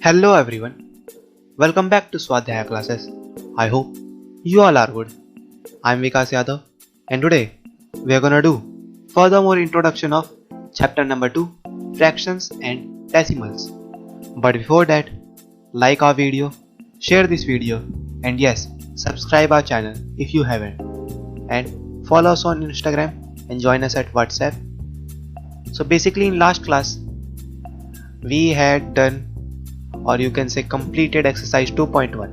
Hello everyone, welcome back to Swadhyaya classes. I hope you all are good. I am Vikas Yadav and today we are gonna do furthermore introduction of chapter number 2, fractions and decimals. But before that, like our video, share this video and yes, subscribe our channel if you haven't, and follow us on Instagram and join us at WhatsApp. So basically in last class we had done, or you can say completed, exercise 2.1.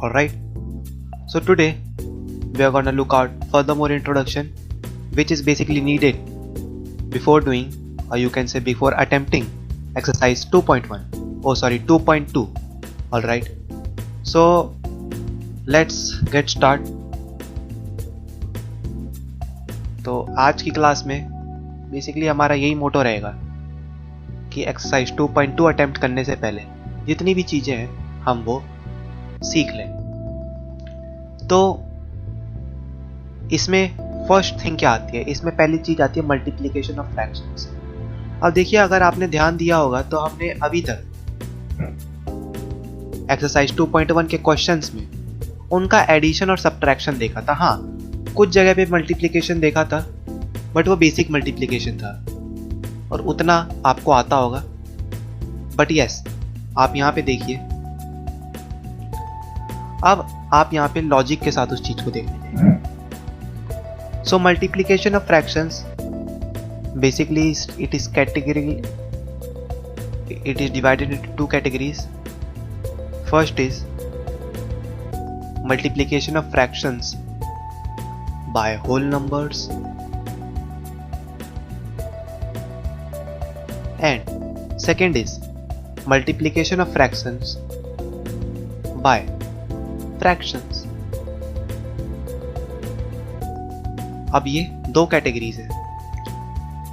Alright, so today we are gonna look out furthermore introduction, which is basically needed before doing, or you can say before attempting exercise 2.2. Alright, so let's get start. तो आज की class में basically हमारा यही मोटो रहेगा कि exercise 2.2 attempt करने से पहले जितनी भी चीजें हैं हम वो सीख लें। तो इसमें फर्स्ट थिंग क्या आती है? इसमें पहली चीज आती है मल्टीप्लिकेशन ऑफ फ्रैक्शंस। अब देखिए, अगर आपने ध्यान दिया होगा तो हमने अभी तक एक्सरसाइज 2.1 के क्वेश्चंस में उनका एडिशन और सब्ट्रैक्शन देखा था। हाँ, कुछ जगह पे मल्टीप्लिकेशन देखा था, बट वो बेसिक मल्टीप्लिकेशन था और उतना आपको आता होगा। बट यस, आप यहाँ पे देखिए, अब आप यहाँ पे लॉजिक के साथ उस चीज को देख लीजिए। So multiplication of fractions basically it is divided into two categories. First is multiplication of fractions by whole numbers and second is multiplication of fractions by fractions. अब ये दो कैटेगरीज है,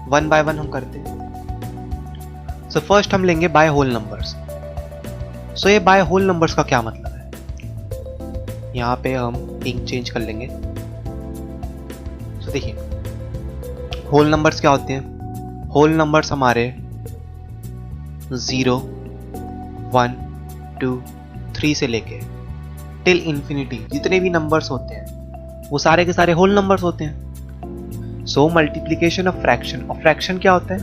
वन बाय वन हम करते हैं। So first हम लेंगे bye whole numbers. सो ये बाय होल नंबर्स का क्या मतलब है? यहां पे हम इंक चेंज कर लेंगे। सो देखिए, होल नंबर्स क्या होते हैं? होल नंबर्स हमारे 0, 1, 2, 3 से लेके टिल इंफिनिटी जितने भी नंबर्स होते हैं वो सारे के सारे होल नंबर्स होते हैं। सो मल्टीप्लिकेशन ऑफ फ्रैक्शन। और फ्रैक्शन क्या होता है?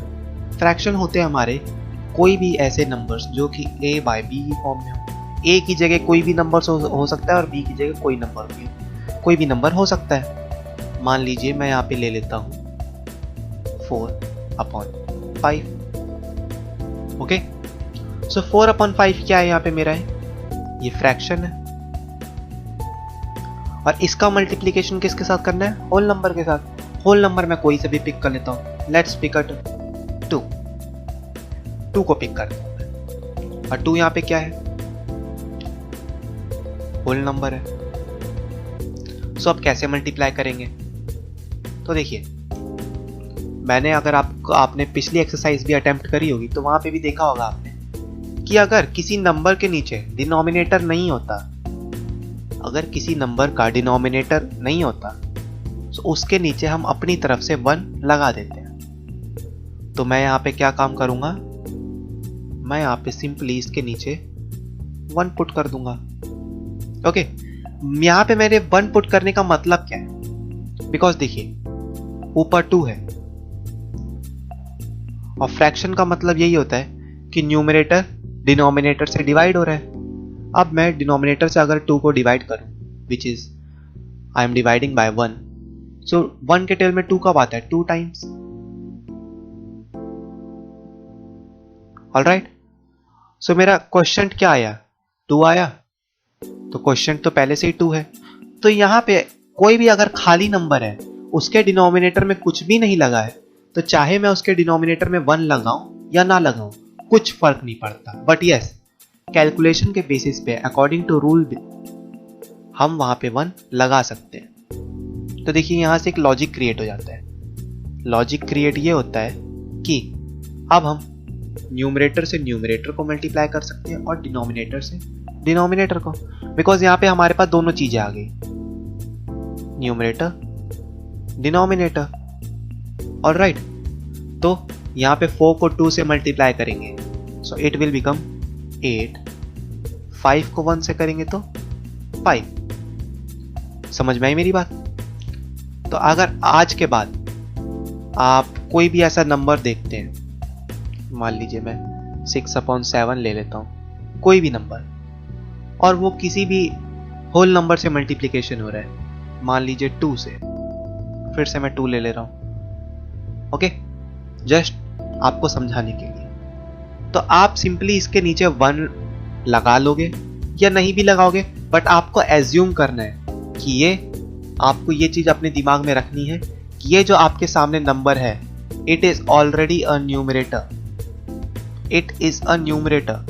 फ्रैक्शन होते हैं हमारे कोई भी ऐसे नंबर्स जो कि a बाय b की फॉर्म में हो। a की जगह कोई भी नंबर हो सकता है और b की जगह कोई भी नंबर हो सकता है। मान लीजिए मैं यहाँ पे ले लेता हूँ 4/5। ओके, सो 4/5 क्या है यहाँ पे मेरा है? ये फ्रैक्शन है और इसका मल्टीप्लिकेशन किसके साथ करना है? होल नंबर के साथ। होल नंबर मैं कोई से भी पिक कर लेता हूँ। लेट्स पिक अट 2 को पिक करता हूँ और 2 यहाँ पे क्या है? होल नंबर है। सो अब कैसे मल्टीप्लाई करेंगे? तो देखिए, मैंने अगर आपने पिछली एक्सरसाइज भी अटेम्प्ट करी होगी तो वहां पे भी देखा होगा आपने कि अगर किसी नंबर के नीचे डिनोमिनेटर नहीं होता, अगर किसी नंबर का डिनोमिनेटर नहीं होता तो उसके नीचे हम अपनी तरफ से 1 लगा देते हैं। तो मैं यहाँ पे क्या काम करूंगा? मैं यहाँ पे सिंपली इसके नीचे 1 पुट कर दूंगा। ओके, यहाँ पे मेरे 1 पुट करने का मतलब क्या है? बिकॉज देखिए, ऊपर 2 है और फ्रैक्शन का मतलब यही होता है कि न्यूमरेटर डिनोमिनेटर से डिवाइड हो रहा है। अब मैं डिनोमिनेटर से अगर 2 को डिवाइड करूं, which is I am dividing by 1, सो 1 के टेल में 2 कब आता है? 2 टाइम्स। ऑलराइट, सो मेरा क्वेश्चन क्या आया? 2 आया। तो क्वेश्चन तो पहले से ही 2 है। तो यहां पे कोई भी अगर खाली नंबर है, उसके डिनोमिनेटर में कुछ भी नहीं लगा है, तो चाहे मैं उसके डिनोमिनेटर में 1 लगाऊं या ना लगाऊं, कुछ फर्क नहीं पड़ता। बट यस, कैलकुलेशन के बेसिस पे अकॉर्डिंग टू रूल हम वहां पे 1 लगा सकते हैं। तो देखिए, यहां से एक लॉजिक क्रिएट हो जाता है। लॉजिक क्रिएट ये होता है कि अब हम न्यूमरेटर से न्यूमरेटर को मल्टीप्लाई कर सकते हैं और डिनोमिनेटर से डिनोमिनेटर को, बिकॉज यहां पे हमारे पास दोनों चीजें आ गई, न्यूमरेटर डिनोमिनेटर। ऑलराइट, तो यहाँ पे 4 को 2 से मल्टीप्लाई करेंगे, सो इट विल बिकम 8, 5 को 1 से करेंगे तो 5। समझ में आई मेरी बात? तो अगर आज के बाद आप कोई भी ऐसा नंबर देखते हैं, मान लीजिए मैं 6/7 ले लेता हूं, कोई भी नंबर, और वो किसी भी होल नंबर से मल्टीप्लिकेशन हो रहा है, मान लीजिए 2 से, फिर से मैं 2 ले रहा हूं, ओके, जस्ट आपको समझाने के लिए। तो आप सिंपली इसके नीचे 1 लगा लोगे या नहीं भी लगाओगे, बट आपको एज्यूम करना है कि ये, आपको ये चीज अपने दिमाग में रखनी है कि ये जो आपके सामने नंबर है, it is already a numerator, it is a numerator,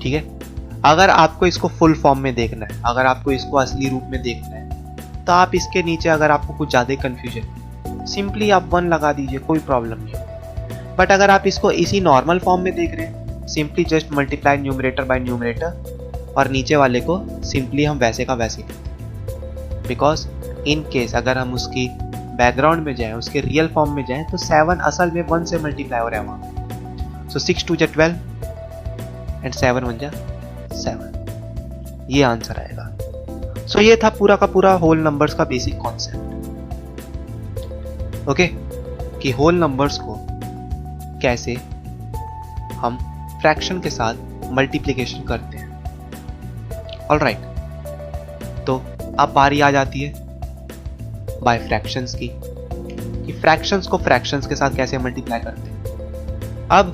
ठीक है। अगर आपको इसको फुल फॉर्म में देखना है, अगर आपको इसको असली रूप में देखना है, तो आप इसके नीचे, अगर आपको कुछ ज्यादा कंफ्यूजन, सिंपली आप 1 लगा दीजिए, कोई प्रॉब्लम नहीं। बट अगर आप इसको इसी नॉर्मल फॉर्म में देख रहे हैं, simply just multiply numerator bye numerator, और नीचे वाले को सिंपली हम वैसे का वैसे ही, बिकॉज इन केस अगर हम उसकी बैकग्राउंड में जाएं, उसके रियल फॉर्म में जाएं, तो 7 असल में 1 से मल्टीप्लाई हो रहा है वहां। सो 6 2 12 एंड 7 1 7, ये आंसर आएगा। सो ये था पूरा का पूरा होल नंबर्स का बेसिक कॉन्सेप्ट, ओके, कि होल नंबर्स को कैसे हम फ्रैक्शन के साथ मल्टीप्लिकेशन करते हैं। ऑलराइट, तो अब बारी आ जाती है बाय फ्रैक्शंस की, कि फ्रैक्शंस को फ्रैक्शंस के साथ कैसे मल्टीप्लाई करते हैं। अब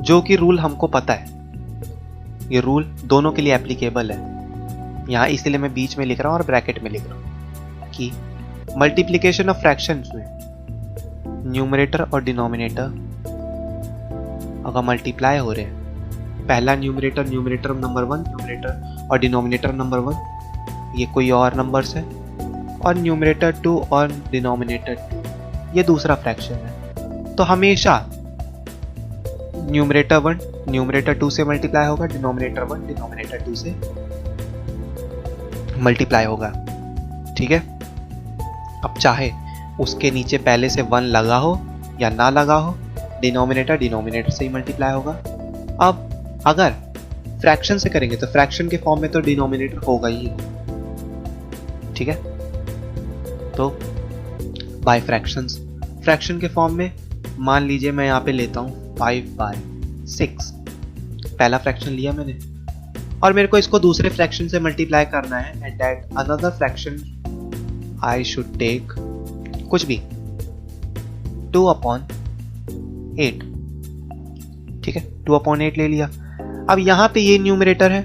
जो कि रूल हमको पता है, ये रूल दोनों के लिए एप्लीकेबल है, यहां इसलिए मैं बीच में लिख रहा हूं और ब्रैकेट में लिख रहा हूं कि मल्टीप्लिकेशन ऑफ फ्रैक्शंस में न्यूमरेटर और डिनोमिनेटर अगर मल्टीप्लाई हो रहे हैं, पहला न्यूमरेटर नंबर 1, न्यूमरेटर और डिनोमिनेटर नंबर 1 ये कोई और नंबर्स है, और न्यूमरेटर 2 और डिनोमिनेटर 2 ये दूसरा फ्रैक्शन है, तो हमेशा न्यूमरेटर 1 न्यूमरेटर 2 से मल्टीप्लाई होगा, डिनोमिनेटर 1 डिनोमिनेटर 2 से मल्टीप्लाई होगा, ठीक है। अब चाहे उसके नीचे पहले से 1 लगा हो या ना लगा हो, डिनोमिनेटर से ही मल्टीप्लाई होगा। अब अगर फ्रैक्शन से करेंगे तो फ्रैक्शन के फॉर्म में तो डिनोमिनेटर होगा ही, ठीक है। तो बाय फ्रैक्शंस, फ्रैक्शन के फॉर्म में मान लीजिए मैं यहाँ पे लेता हूँ 5/6, पहला फ्रैक्शन लिया मैंने, और मेरे को इसको दूसरे फ्रैक्शन से मल्टीप्लाई करना है, and that another fraction I should take कुछ भी 2/8, ठीक है, 2/8 ले लिया। अब यहां पे ये न्यूमरेटर है,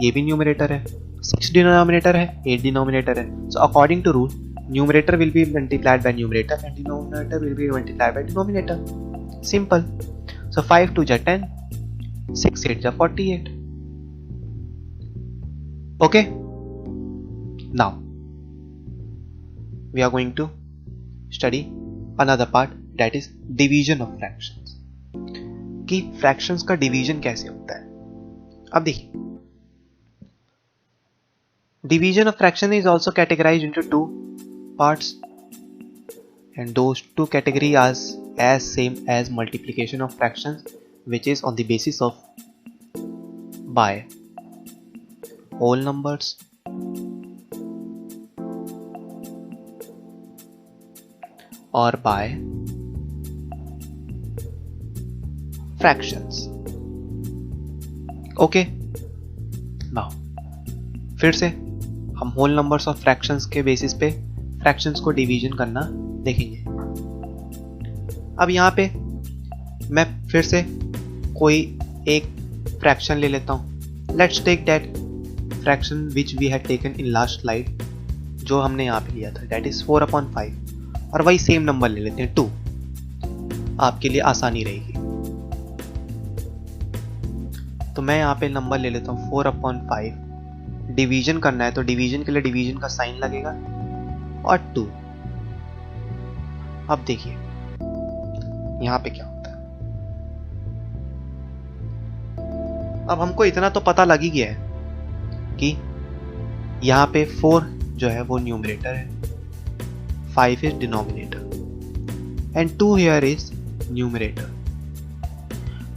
ये भी न्यूमरेटर है, 6 डिनोमिनेटर है, 8 डिनोमिनेटर है। So according to rule, numerator will be multiplied by numerator and denominator will be multiplied by denominator, simple. So 5 2 10, 6 8 48, okay, now we are going to study another part, that is division of fractions, कि fractions का division कैसे होता है। अब देखिए, division of fraction is also categorised into 2 parts, and those two categories are as same as multiplication of fractions, which is on the basis of by whole numbers or by fractions, okay। now फिर से हम whole numbers और fractions के basis पे fractions को division करना देखेंगे। अब यहाँ पे मैं फिर से कोई एक फ्रैक्शन ले लेता हूँ। Let's take that fraction which we had taken in last slide, जो हमने यहाँ पे लिया था, दैट इज 4/5, और वही सेम नंबर ले लेते हैं 2, आपके लिए आसानी रहेगी। तो मैं यहाँ पे नंबर ले लेता हूँ 4/5, डिवीजन करना है तो डिवीजन के लिए डिवीजन का साइन लगेगा और 2। अब देखिए यहां पे क्या होता है। अब हमको इतना तो पता लग ही गया है कि यहां पे 4 जो है वो न्यूमरेटर है, 5 is denominator and 2 here is numerator.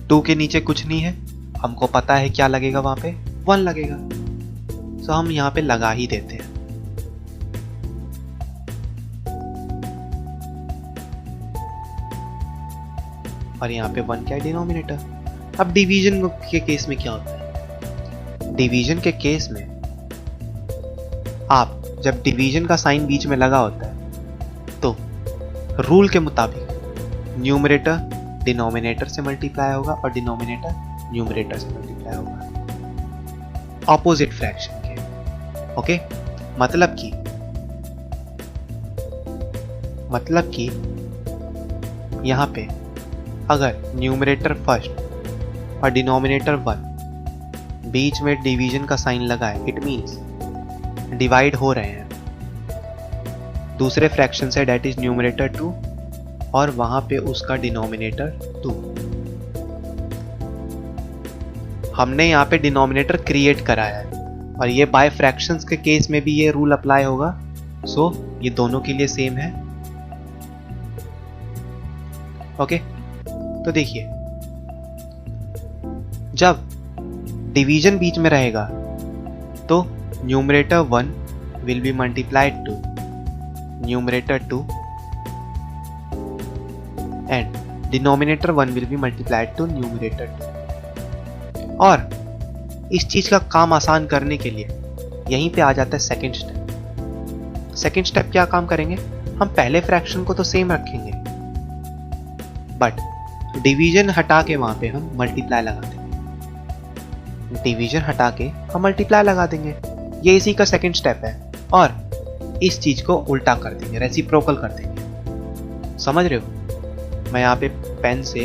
2 के नीचे कुछ नहीं है, हमको पता है क्या लगेगा, वहां पे 1 लगेगा, सो हम यहाँ पे लगा ही देते हैं। और यहाँ पे 1 क्या है, डिनोमिनेटर। अब डिवीजन के केस में क्या होता है, डिवीजन के केस में आप जब डिवीजन का साइन बीच में लगा होता है तो रूल के मुताबिक न्यूमरेटर डिनोमिनेटर से मल्टीप्लाई होगा और डिनोमिनेटर न्यूमरेटर से मल्टीप्लाई होगा, ऑपोजिट फ्रैक्शन के। ओके, मतलब कि यहां पे अगर न्यूमरेटर फर्स्ट और डिनोमिनेटर 1 बीच में डिवीजन का साइन लगा है, इट मींस डिवाइड हो रहे हैं दूसरे फ्रैक्शन से, डेट इज न्यूमरेटर 2 और वहां पे उसका डिनोमिनेटर 2। हमने यहाँ पे डिनोमिनेटर क्रिएट कराया है और ये बाय फ्रैक्शंस के केस में भी ये रूल अप्लाई होगा, सो ये दोनों के लिए सेम है। ओके, तो देखिए जब डिवीजन बीच में रहेगा तो numerator 1 will be multiplied to numerator 2 and denominator 1 will be multiplied to numerator 2। और इस चीज का काम आसान करने के लिए यहीं पे आ जाता है सेकंड स्टेप। सेकंड स्टेप क्या काम करेंगे, हम पहले फ्रैक्शन को तो सेम रखेंगे बट डिवीजन हटा के वहां पे हम मल्टीप्लाई लगा देंगे, डिवीजन हटा के हम मल्टीप्लाई लगा देंगे। ये इसी का सेकंड स्टेप है और इस चीज को उल्टा कर देंगे, रेसिप्रोकल कर देंगे। समझ रहे हो, मैं यहाँ पे पेन से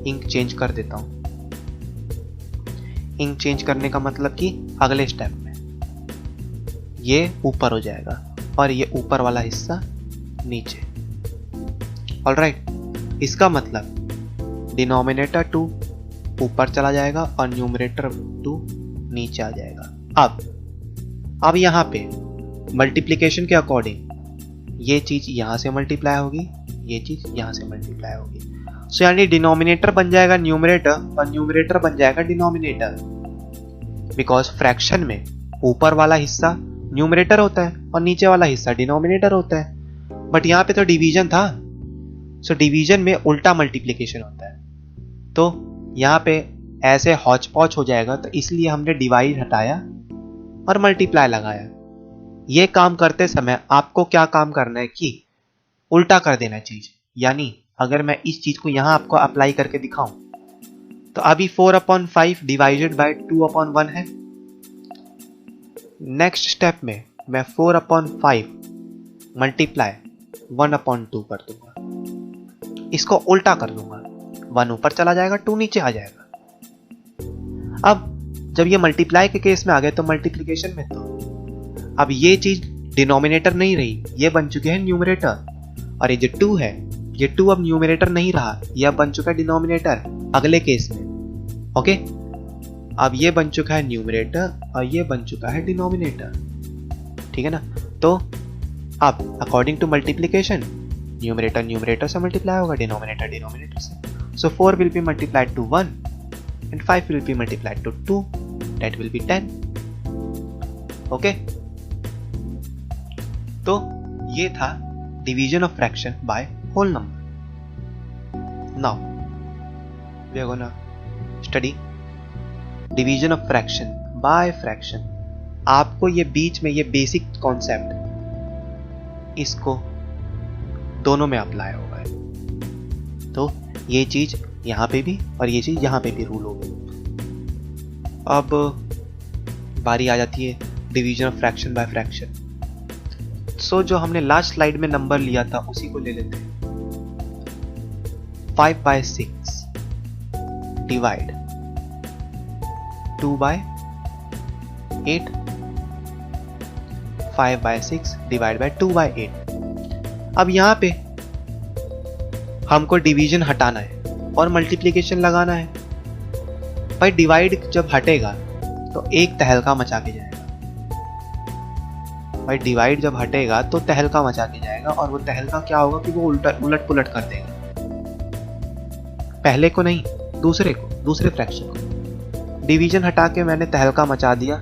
इंक चेंज कर देता हूं। इंक चेंज करने का मतलब कि अगले स्टेप में ये ऊपर हो जाएगा और ये ऊपर वाला हिस्सा नीचे। ऑलराइट, इसका मतलब डिनोमिनेटर 2 ऊपर चला जाएगा और न्यूमरेटर 2 नीचे आ जाएगा। अब यहां पे मल्टीप्लिकेशन के अकॉर्डिंग ये चीज यहां से मल्टीप्लाई होगी, ये चीज यहां से मल्टीप्लाई होगी, सो यानी डिनोमिनेटर बन जाएगा न्यूमरेटर और न्यूमरेटर बन जाएगा डिनोमिनेटर, बिकॉज फ्रैक्शन में ऊपर वाला हिस्सा न्यूमरेटर होता है और नीचे वाला हिस्सा डिनोमिनेटर होता है। बट यहां पे तो डिवीजन था, सो डिवीजन में उल्टा मल्टीप्लिकेशन होता है, तो यहां पे ऐसे हौच पौच हो जाएगा, तो इसलिए हमने डिवाइड हटाया और मल्टीप्लाई लगाया। ये काम करते समय आपको क्या काम करना है कि उल्टा कर देना चीज। यानी अगर मैं इस चीज को यहां आपको अप्लाई करके दिखाऊं तो अभी 4/5 डिवाइडेड बाय 2/1 है। नेक्स्ट स्टेप में मैं 4/5 मल्टीप्लाई 1/2 कर दूंगा, इसको उल्टा कर दूंगा, 1 ऊपर चला जाएगा, 2 नीचे आ जाएगा। अब जब ये मल्टीप्लाई के केस में आ गए तो मल्टीप्लिकेशन में तो अब ये चीज डिनोमिनेटर नहीं रही, ये बन चुके हैं न्यूमरेटर, और ये जो 2 है ये 2 अब न्यूमरेटर नहीं रहा, ये अब बन चुका है डिनोमिनेटर अगले केस में। ओके, अब ये बन चुका है न्यूमरेटर और ये बन चुका है डिनोमिनेटर, ठीक है ना। तो अब according to multiplication numerator numerator से मल्टीप्लाई होगा, डिनोमिनेटर डिनोमिनेटर से। So 4 will be multiplied to 1 and 5 will be multiplied to 2, that will be 10. Okay, तो ये था division of fraction by whole number. Now we are gonna study division of fraction by fraction. आपको ये बीच में ये basic concept इसको दोनों में अप्लाई होगा, तो ये चीज यहां पे भी और ये चीज यहां पे भी रूल होगी। अब बारी आ जाती है division of fraction by fraction. So जो हमने लास्ट स्लाइड में नंबर लिया था उसी को ले लेते हैं। 5/6 डिवाइड 2/8, 5/6 डिवाइड बाय 2/8। अब यहां पे हमको डिवीजन हटाना है और मल्टीप्लिकेशन लगाना है। भाई डिवाइड जब हटेगा तो एक तहलका मचा के जाएगा, भाई डिवाइड जब हटेगा तो तहलका मचा के जाएगा, और वो तहलका क्या होगा कि वो उलट पुलट कर देगा, पहले को नहीं दूसरे फ्रैक्शन को। डिवीजन हटा के मैंने तहलका मचा दिया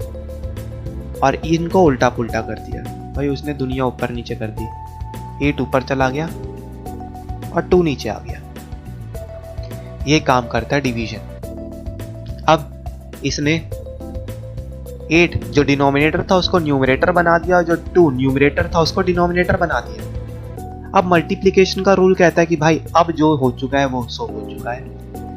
और इनको उल्टा पुल्टा कर दिया। भाई उसने दुनिया ऊपर नीचे कर दी। 8 ऊपर चला गया और 2 नीचे आ गया। ये काम करता है डिवीजन। अब इसने 8 जो डिनोमिनेटर था उसको न्यूमरेटर बना दिया और जो 2 न्यूमरेटर था उसको डिनोमिनेटर बना दिया। अब मल्टीप्लिकेशन का रूल कहता है कि भाई अब जो हो चुका है वो सो हो चुका है,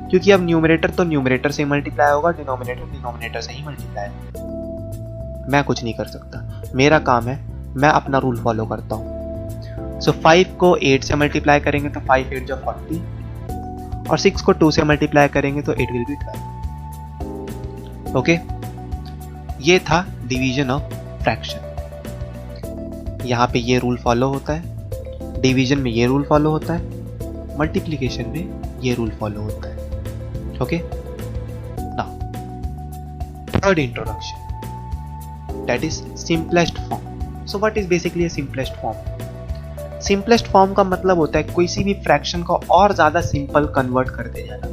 क्योंकि अब न्यूमरेटर तो न्यूमरेटर से मल्टीप्लाई होगा, डिनोमिनेटर डिनोमिनेटर से ही मल्टीप्लाई होगा। मैं कुछ नहीं कर सकता, मेरा काम है मैं अपना रूल फॉलो करता हूँ। सो 5 को 8 से मल्टीप्लाई करेंगे तो 5 8 जो 40 और 6 को 2 से मल्टीप्लाई करेंगे तो 8 विल बी 12। ओके, ये था डिवीजन ऑफ फ्रैक्शन। यहाँ पे ये रूल फॉलो होता है, डिवीजन में ये रूल फॉलो होता है, मल्टीप्लिकेशन में ये रूल फॉलो होता है। Okay, now third introduction, that is simplest form. So what is basically simplest form? Simplest form का मतलब होता है किसी भी फ्रैक्शन को और ज्यादा सिंपल कन्वर्ट करते जाना,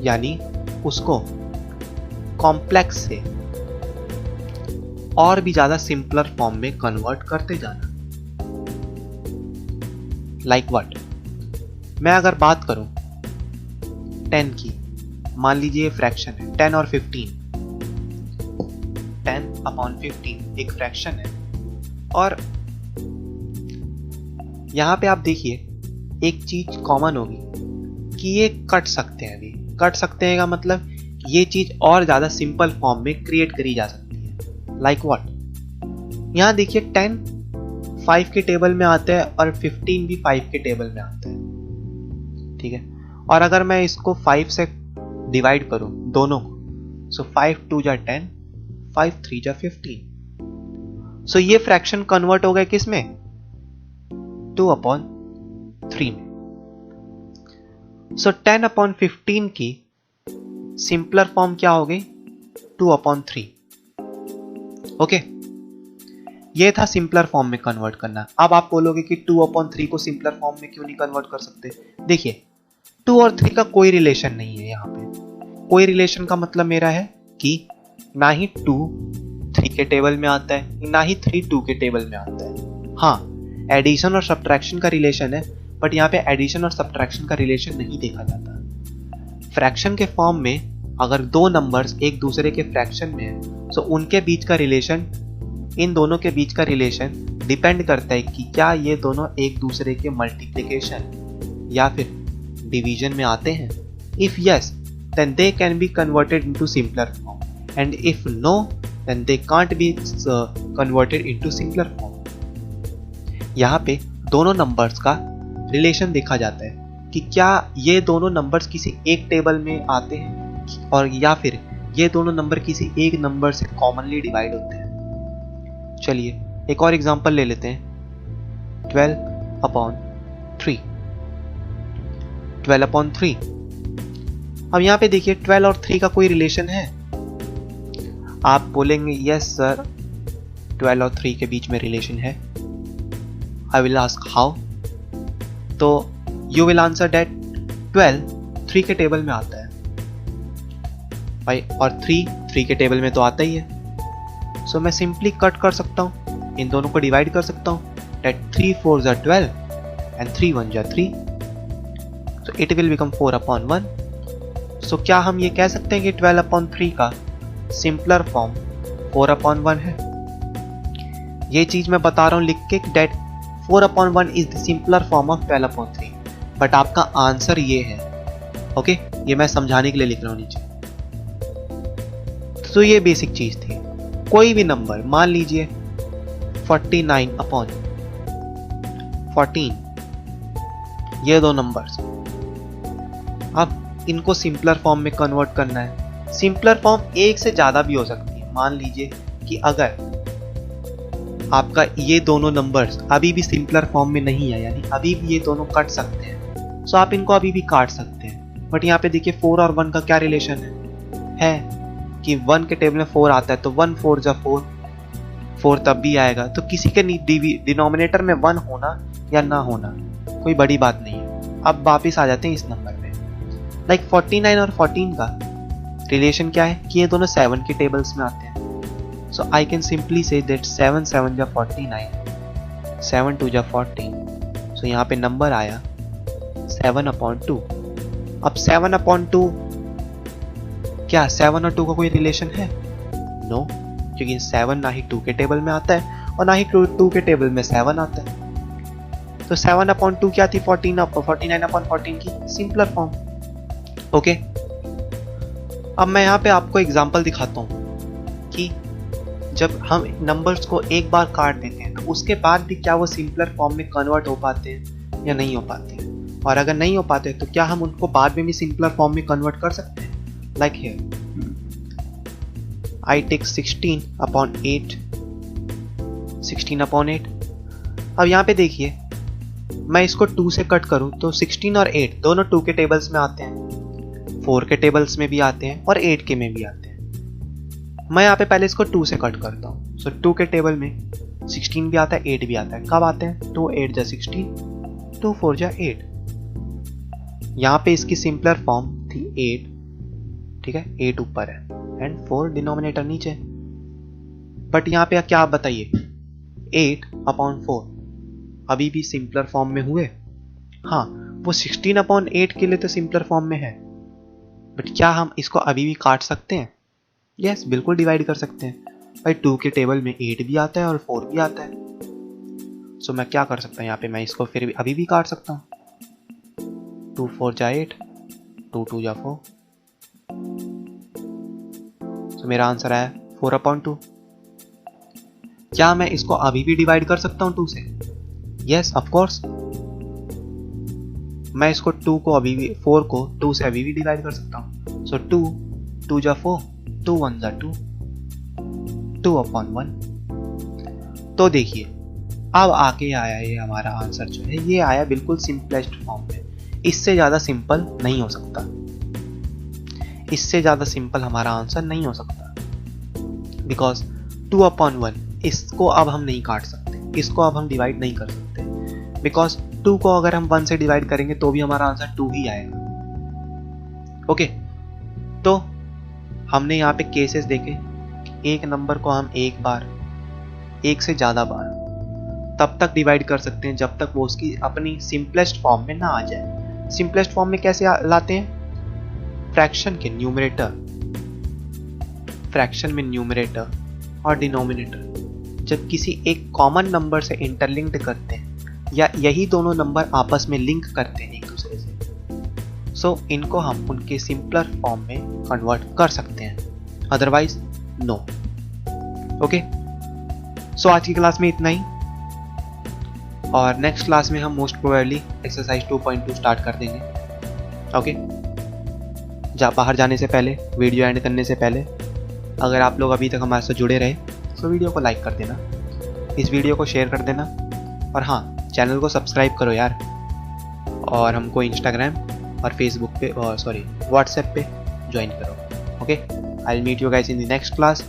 यानी उसको कॉम्प्लेक्स से और भी ज्यादा सिंपलर फॉर्म में कन्वर्ट करते जाना। Like what? मैं अगर बात करूं 10 की, मान लीजिए फ्रैक्शन है 10 और 15, 10/15 एक फ्रैक्शन है। और यहां पे आप देखिए एक चीज कॉमन होगी कि ये कट सकते हैं। अभी कट सकते हैं का मतलब ये चीज और ज्यादा सिंपल फॉर्म में क्रिएट करी जा सकती है। Like what? यहां देखिए 10 5 के टेबल में आता है और 15 भी 5 के टेबल में आता है, ठीक है। और अगर मैं इसको 5 से डिवाइड करूं दोनों को, सो 5 2 जा 10, 5 3 जा 15। सो ये फ्रैक्शन कन्वर्ट हो गया किस में? 2/3 में। सो 10/15 की सिंपलर फॉर्म क्या हो गई? 2/3। ओके, ये था सिंपलर फॉर्म में कन्वर्ट करना। अब आप बोलोगे कि 2/3 को सिंपलर फॉर्म में क्यों नहीं कन्वर्ट कर सकते? देखिए 2 और 3 का कोई रिलेशन नहीं है। यहाँ पे कोई रिलेशन का मतलब मेरा है कि ना ही 2 3 के टेबल में आता है, ना ही 3 2 के टेबल में आता है। हाँ, एडिशन और सब्ट्रैक्शन का रिलेशन है, बट यहाँ पे एडिशन और सब्ट्रैक्शन का रिलेशन नहीं देखा जाता। फ्रैक्शन के फॉर्म में अगर दो नंबर्स एक दूसरे के फ्रैक्शन में है, तो उनके बीच का रिलेशन, इन दोनों के बीच का रिलेशन डिपेंड करता है कि क्या ये दोनों एक दूसरे के मल्टीप्लिकेशन या फिर डिवीजन में आते हैं। If yes, then they can be converted into simpler form, and if no, then they can't be converted into simpler form. यहाँ पे दोनों नंबर्स का रिलेशन देखा जाता है कि क्या ये दोनों नंबर्स किसी एक टेबल में आते हैं और या फिर ये दोनों नंबर किसी एक नंबर से कॉमनली डिवाइड होते हैं। चलिए एक और एग्जांपल ले लेते हैं। 12/3। 12/3। अब यहाँ पे देखिए 12 और 3 का कोई रिलेशन है? आप बोलेंगे यस सर 12 और 3 के बीच में रिलेशन है। I will ask how? तो यू विल आंसर दैट 12 3 के टेबल में आता है भाई, और 3 के टेबल में तो आता ही है। सो मैं सिंपली कट कर सकता हूँ, इन दोनों को डिवाइड कर सकता हूँ। That 3 4 are 12 and 3 1 are 3, so it will become 4/1। सो क्या हम ये कह सकते हैं कि 12/3 का सिंपलर फॉर्म 4/1 है? ये चीज मैं बता रहा हूं लिख के that 4/1 is the simpler form of 12/3, but आपका आंसर ये है। ओके, ये मैं समझाने के लिए लिख रहा हूं नीचे। तो ये बेसिक चीज थी। कोई भी नंबर मान लीजिए 49/14, ये दो नंबर्स, अब इनको सिंपलर फॉर्म में कन्वर्ट करना है। सिंपलर फॉर्म एक से ज्यादा भी हो सकती है। मान लीजिए कि अगर आपका ये दोनों नंबर्स अभी भी सिंपलर फॉर्म में नहीं है, यानी अभी भी ये दोनों कट सकते हैं, तो आप इनको अभी भी काट सकते हैं। बट यहाँ पे देखिए 4 और 1 का क्या रिलेशन है कि 1 के टेबल में 4 आता है, तो 1 4 जा 4 तब भी आएगा। तो किसी के डिनोमिनेटर में 1 होना या ना होना कोई बड़ी बात नहीं है। अब वापिस आ जाते हैं इस नंबर में। लाइक 49 और 14 का रिलेशन क्या है कि ये दोनों 7 के टेबल्स में आते हैं. So I can simply say that 7 7 जा 49, 7 2 जा 14. सो यहाँ पे नंबर आया 7/2. अब 7/2 क्या 7 और 2 का कोई रिलेशन है? नो, क्योंकि 7 ना ही 2 के टेबल में आता है और ना ही 2 के टेबल में 7 आता है. तो 7/2 क्या थी? 49/14 की सिंपलर फॉर्म. ओके, अब मैं यहाँ पे आपको एग्जांपल दिखाता हूँ कि जब हम नंबर्स को एक बार काट देते हैं तो उसके बाद भी क्या वो सिंपलर फॉर्म में कन्वर्ट हो पाते हैं या नहीं हो पाते हैं, और अगर नहीं हो पाते तो क्या हम उनको बाद में भी सिंपलर फॉर्म में कन्वर्ट कर सकते हैं. Like here I take 16/8. 16/8. अब यहाँ पे देखिए, मैं इसको 2 से कट करूँ तो 16 और 8 दोनों 2 के टेबल्स में आते हैं, 4 के टेबल्स में भी आते हैं और 8 के में भी आते हैं. मैं यहाँ पे पहले इसको 2 से कट करता हूँ. सो 2 के टेबल में 16 भी आता है, 8 भी आता है. कब आते हैं? 2 8 जा 16, 2 4 जा 8. यहाँ पे इसकी सिंपलर फॉर्म थी 8. ठीक है, 8 ऊपर है एंड 4 डिनोमिनेटर नीचे. बट यहाँ पे क्या आप बताइए, 8/4 अभी भी सिंपलर फॉर्म में हुए? हाँ, वो 16/8 के लिए तो सिंपलर फॉर्म में है, बट क्या हम इसको अभी भी काट सकते हैं? यस, बिल्कुल डिवाइड कर सकते हैं भाई. 2 के टेबल में 8 भी आता है और 4 भी आता है. सो मैं क्या कर सकता हूँ यहाँ पे, मैं इसको फिर भी अभी भी काट सकता हूँ. 2 4 जा 8, 2 2 जा 4. तो मेरा आंसर आया 4/2. क्या मैं इसको अभी भी डिवाइड कर सकता हूं 2 से? Yes, of course. मैं इसको 2 को अभी भी 4 को 2 से अभी भी डिवाइड कर सकता हूं. सो 2 2 जा 4, 2 1 जा 2, 2/1. तो देखिए, अब आके आया ये हमारा आंसर जो है, ये आया बिल्कुल सिंपलेस्ट फॉर्म में. इससे ज्यादा सिंपल नहीं हो सकता. इससे ज्यादा सिंपल हमारा आंसर नहीं हो सकता, बिकॉज 2/1 इसको अब हम नहीं काट सकते, इसको अब हम डिवाइड नहीं कर सकते, बिकॉज 2 को अगर हम 1 से डिवाइड करेंगे तो भी हमारा आंसर 2 ही आएगा. ओके, तो हमने यहाँ पे केसेस देखे. एक नंबर को हम एक बार, एक से ज्यादा बार तब तक डिवाइड कर सकते हैं जब तक वो उसकी अपनी सिंपलेस्ट फॉर्म में ना आ जाए. सिंपलेस्ट फॉर्म में कैसे लाते हैं? फ्रैक्शन के न्यूमरेटर, फ्रैक्शन में न्यूमरेटर और डिनोमिनेटर जब किसी एक कॉमन नंबर से इंटरलिंक्ड करते हैं या यही दोनों नंबर आपस में लिंक करते हैं एक दूसरे से, सो इनको हम उनके सिंपलर फॉर्म में कन्वर्ट कर सकते हैं, अदरवाइज नो. ओके, सो आज की क्लास में इतना ही, और नेक्स्ट क्लास में हम मोस्ट प्रोबेबली एक्सरसाइज 2.2 स्टार्ट कर देंगे. ओके, बाहर जाने से पहले, वीडियो एंड करने से पहले, अगर आप लोग अभी तक हमारे साथ जुड़े रहे तो वीडियो को लाइक कर देना, इस वीडियो को शेयर कर देना, और हाँ, चैनल को सब्सक्राइब करो यार. और हमको इंस्टाग्राम और फेसबुक पे, और सॉरी, व्हाट्सएप पे ज्वाइन करो. Okay, I will meet you guys in the next class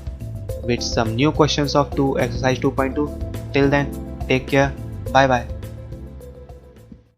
with some new questions of exercise 2.2. Till then, take care. Bye bye.